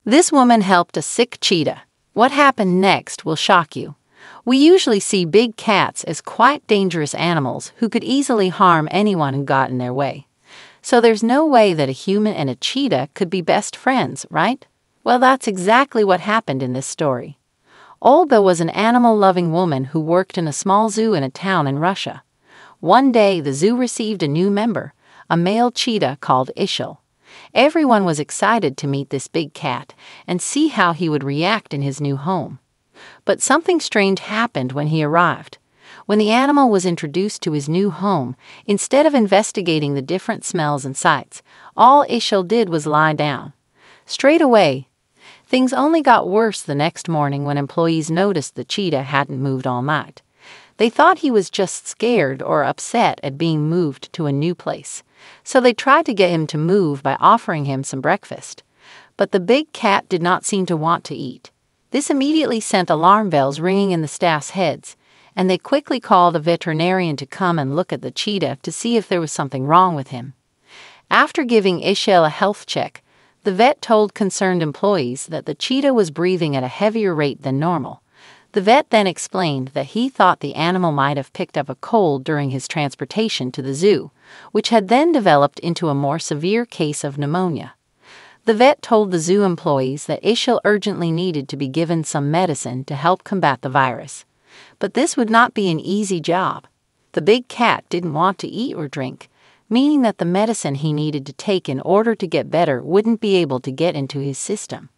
This woman helped a sick cheetah. What happened next will shock you. We usually see big cats as quite dangerous animals who could easily harm anyone who got in their way. So there's no way that a human and a cheetah could be best friends, right? Well, that's exactly what happened in this story. Olga was an animal-loving woman who worked in a small zoo in a town in Russia. One day, the zoo received a new member, a male cheetah called Ishil. Everyone was excited to meet this big cat and see how he would react in his new home. But something strange happened when he arrived. When the animal was introduced to his new home, instead of investigating the different smells and sights, all Ishil did was lie down. Straight away, things only got worse the next morning when employees noticed the cheetah hadn't moved all night. They thought he was just scared or upset at being moved to a new place, so they tried to get him to move by offering him some breakfast. But the big cat did not seem to want to eat. This immediately sent alarm bells ringing in the staff's heads, and they quickly called a veterinarian to come and look at the cheetah to see if there was something wrong with him. After giving Ishil a health check, the vet told concerned employees that the cheetah was breathing at a heavier rate than normal. The vet then explained that he thought the animal might have picked up a cold during his transportation to the zoo, which had then developed into a more severe case of pneumonia. The vet told the zoo employees that Ishil urgently needed to be given some medicine to help combat the virus. But this would not be an easy job. The big cat didn't want to eat or drink, meaning that the medicine he needed to take in order to get better wouldn't be able to get into his system.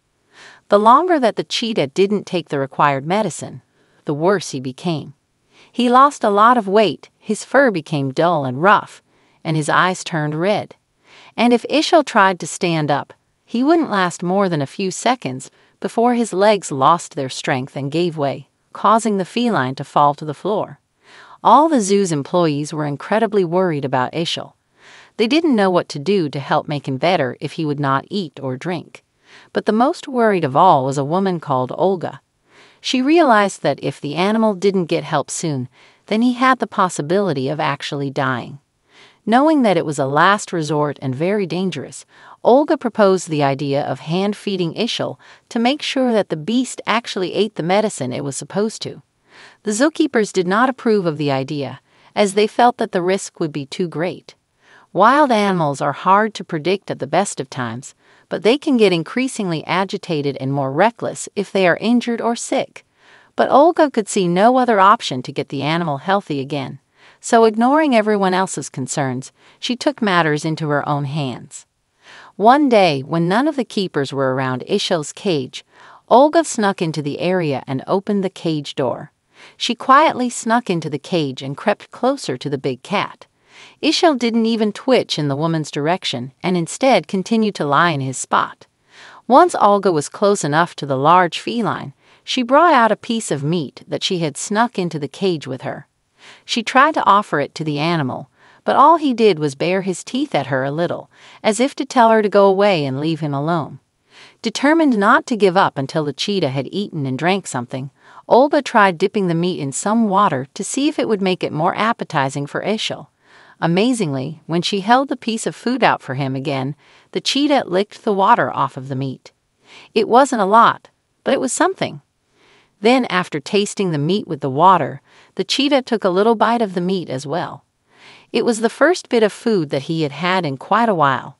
The longer that the cheetah didn't take the required medicine, the worse he became. He lost a lot of weight, his fur became dull and rough, and his eyes turned red. And if Ishil tried to stand up, he wouldn't last more than a few seconds before his legs lost their strength and gave way, causing the feline to fall to the floor. All the zoo's employees were incredibly worried about Ishil. They didn't know what to do to help make him better if he would not eat or drink. But the most worried of all was a woman called Olga. She realized that if the animal didn't get help soon, then he had the possibility of actually dying. Knowing that it was a last resort and very dangerous, Olga proposed the idea of hand-feeding Ishil to make sure that the beast actually ate the medicine it was supposed to. The zookeepers did not approve of the idea, as they felt that the risk would be too great. Wild animals are hard to predict at the best of times, but they can get increasingly agitated and more reckless if they are injured or sick. But Olga could see no other option to get the animal healthy again. So ignoring everyone else's concerns, she took matters into her own hands. One day, when none of the keepers were around Ishil's cage, Olga snuck into the area and opened the cage door. She quietly snuck into the cage and crept closer to the big cat. Ishil didn't even twitch in the woman's direction and instead continued to lie in his spot. Once Olga was close enough to the large feline, she brought out a piece of meat that she had snuck into the cage with her. She tried to offer it to the animal, but all he did was bare his teeth at her a little, as if to tell her to go away and leave him alone. Determined not to give up until the cheetah had eaten and drank something, Olga tried dipping the meat in some water to see if it would make it more appetizing for Ishil. Amazingly, when she held the piece of food out for him again, the cheetah licked the water off of the meat. It wasn't a lot, but it was something. Then, after tasting the meat with the water, the cheetah took a little bite of the meat as well. It was the first bit of food that he had had in quite a while.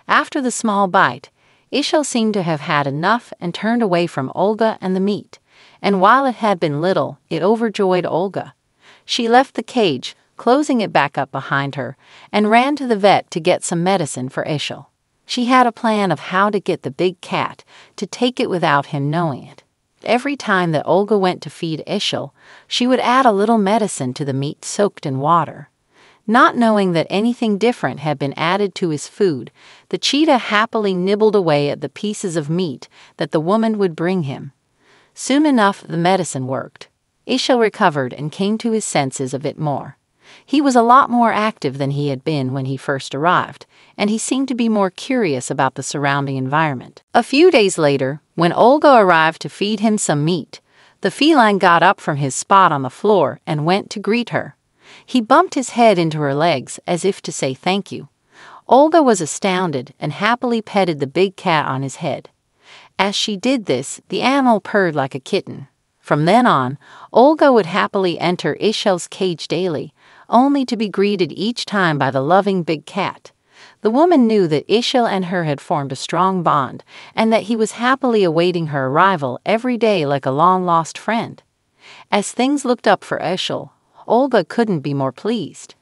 After the small bite, Ishil seemed to have had enough and turned away from Olga and the meat, and while it had been little, it overjoyed Olga. She left the cage, closing it back up behind her, and ran to the vet to get some medicine for Ishil. She had a plan of how to get the big cat to take it without him knowing it. Every time that Olga went to feed Ishil, she would add a little medicine to the meat soaked in water. Not knowing that anything different had been added to his food, the cheetah happily nibbled away at the pieces of meat that the woman would bring him. Soon enough, the medicine worked. Ishil recovered and came to his senses a bit more. He was a lot more active than he had been when he first arrived, and he seemed to be more curious about the surrounding environment. A few days later, when Olga arrived to feed him some meat, the feline got up from his spot on the floor and went to greet her. He bumped his head into her legs as if to say thank you. Olga was astounded and happily petted the big cat on his head. As she did this, the animal purred like a kitten. From then on, Olga would happily enter Ishel's cage daily, only to be greeted each time by the loving big cat. The woman knew that Ishel and her had formed a strong bond, and that he was happily awaiting her arrival every day like a long-lost friend. As things looked up for Ishel, Olga couldn't be more pleased.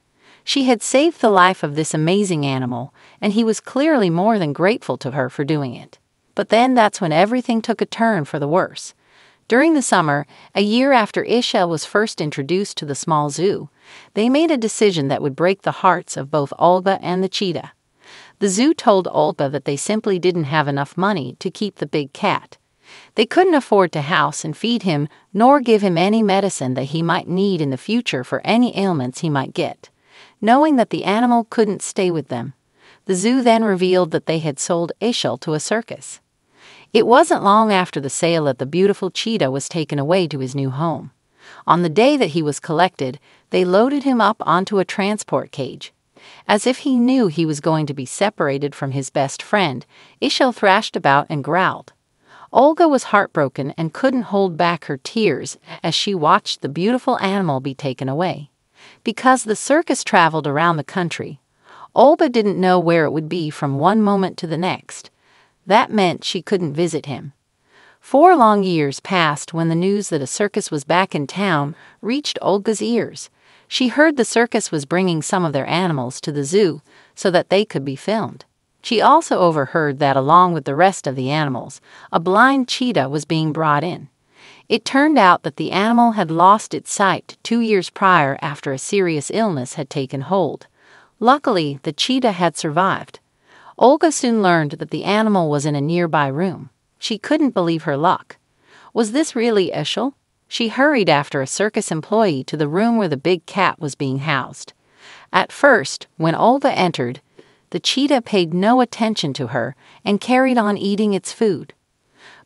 She had saved the life of this amazing animal, and he was clearly more than grateful to her for doing it. But then that's when everything took a turn for the worse. During the summer, a year after Ishel was first introduced to the small zoo, they made a decision that would break the hearts of both Olga and the cheetah. The zoo told Olga that they simply didn't have enough money to keep the big cat. They couldn't afford to house and feed him, nor give him any medicine that he might need in the future for any ailments he might get. Knowing that the animal couldn't stay with them, the zoo then revealed that they had sold Ishel to a circus. It wasn't long after the sale that the beautiful cheetah was taken away to his new home. On the day that he was collected, they loaded him up onto a transport cage. As if he knew he was going to be separated from his best friend, Ishel thrashed about and growled. Olga was heartbroken and couldn't hold back her tears as she watched the beautiful animal be taken away. Because the circus traveled around the country, Olga didn't know where it would be from one moment to the next. That meant she couldn't visit him. 4 long years passed when the news that a circus was back in town reached Olga's ears. She heard the circus was bringing some of their animals to the zoo so that they could be filmed. She also overheard that along with the rest of the animals, a blind cheetah was being brought in. It turned out that the animal had lost its sight 2 years prior after a serious illness had taken hold. Luckily, the cheetah had survived. Olga soon learned that the animal was in a nearby room. She couldn't believe her luck. Was this really Ishel? She hurried after a circus employee to the room where the big cat was being housed. At first, when Olga entered, the cheetah paid no attention to her and carried on eating its food.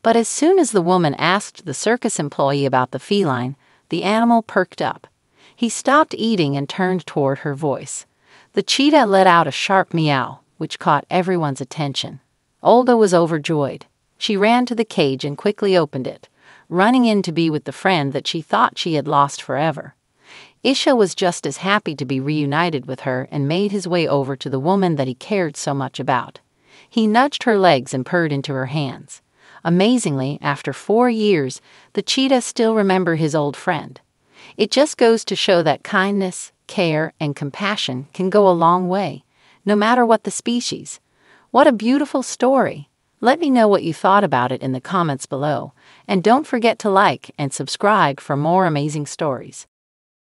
But as soon as the woman asked the circus employee about the feline, the animal perked up. He stopped eating and turned toward her voice. The cheetah let out a sharp meow, which caught everyone's attention. Olga was overjoyed. She ran to the cage and quickly opened it, running in to be with the friend that she thought she had lost forever. Ishel was just as happy to be reunited with her and made his way over to the woman that he cared so much about. He nudged her legs and purred into her hands. Amazingly, after 4 years, the cheetah still remembered his old friend. It just goes to show that kindness, care, and compassion can go a long way, no matter what the species. What a beautiful story! Let me know what you thought about it in the comments below, and don't forget to like and subscribe for more amazing stories.